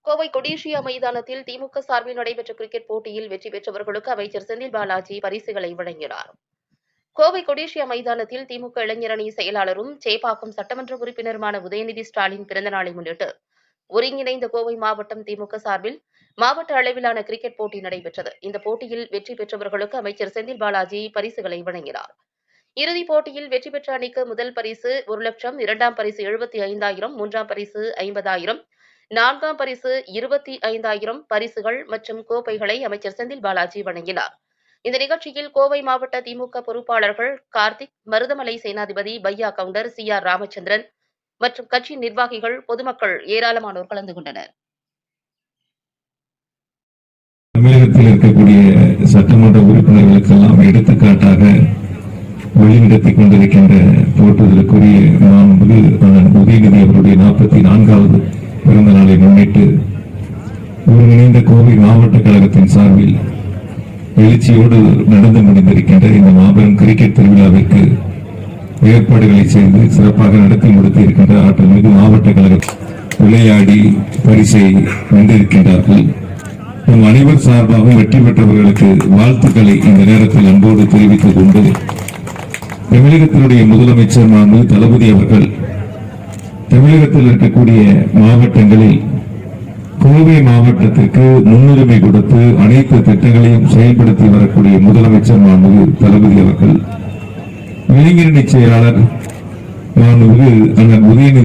கோவை கொடிஷியா மைதானத்தில் திமுக சார்பில் நடைபெற்ற கிரிக்கெட் போட்டியில் வெற்றி பெற்றவர்களுக்கு அமைச்சர் செந்தில் பாலாஜி பரிசுகளை வழங்கினார். கோவை கொடிஷியா மைதானத்தில் திமுக இளைஞரணி செயலாளரும் சேப்பாக்கம் சட்டமன்ற உறுப்பினருமான உதயநிதி ஸ்டாலின் பிறந்தநாளை முன்னிட்டு ஒருங்கிணைந்த கோவை மாவட்டம் திமுக சார்பில் மாவட்ட அளவிலான கிரிக்கெட் போட்டி நடைபெற்றது. இந்த போட்டியில் வெற்றி பெற்றவர்களுக்கு அமைச்சர் செந்தில் பாலாஜி பரிசுகளை வழங்கினார். இறுதிப் போட்டியில் வெற்றி பெற்ற அணிக்கு முதல் பரிசு 1,00,000, இரண்டாம் பரிசு 75,000, மூன்றாம் பரிசு 50,000, நான்காம் பரிசு 25,000 பரிசுகள் மற்றும் கோப்பைகளை அமைச்சர் செந்தில் பாலாஜி வழங்கினார். இந்த நிகழ்ச்சியில் கோவை மாவட்ட திமுக பொறுப்பாளர்கள் கார்த்திக், மருதமலை சேனாதிபதி பையா கவுண்டர், CR ராமச்சந்திரன் மற்றும் கட்சி நிர்வாகிகள், பொதுமக்கள் ஏராளமானோர் கலந்து கொண்டனர். தமிழகத்தில் இருக்கக்கூடிய சட்டமன்ற உறுப்பினர்களுக்கெல்லாம் எடுத்துக்காட்டாக வழிநடத்திக் கொண்டிருக்கின்ற போற்றுதலுக்குரிய மாண்புமிகு உதயநிதி அவருடைய 44வது பிறந்த நாளை முன்னிட்டு ஒருங்கிணைந்த கோவை மாவட்ட கழகத்தின் சார்பில் எழுச்சியோடு நடந்து முடிந்திருக்கின்ற இந்த மாபெரும் கிரிக்கெட் திருவிழாவிற்கு ஏற்பாடுகளை செய்து சிறப்பாக நடத்தி முடித்திருக்கின்ற ஆற்றல் மிகு மாவட்ட கழகம் விளையாடி பரிசை வென்றிருக்கின்றார்கள். நம் அனைவர் சார்பாகவும் வெற்றி பெற்றவர்களுக்கு வாழ்த்துக்களை இந்த நேரத்தில் அன்போடு தெரிவித்துக் கொண்டு தமிழகத்தினுடைய முதலமைச்சர் மாண்புமிகு தளபதி அவர்கள் தமிழகத்தில் இருக்கக்கூடிய மாவட்டங்களில் கோவை மாவட்டத்திற்கு முன்னுரிமை கொடுத்து அனைத்து திட்டங்களையும் செயல்படுத்தி வரக்கூடிய முதலமைச்சர் மாண்புமிகு தளபதி அவர்கள் இளைஞரணி செயலாளர் மாண்புமிகு அண்ணன் உதயநிதி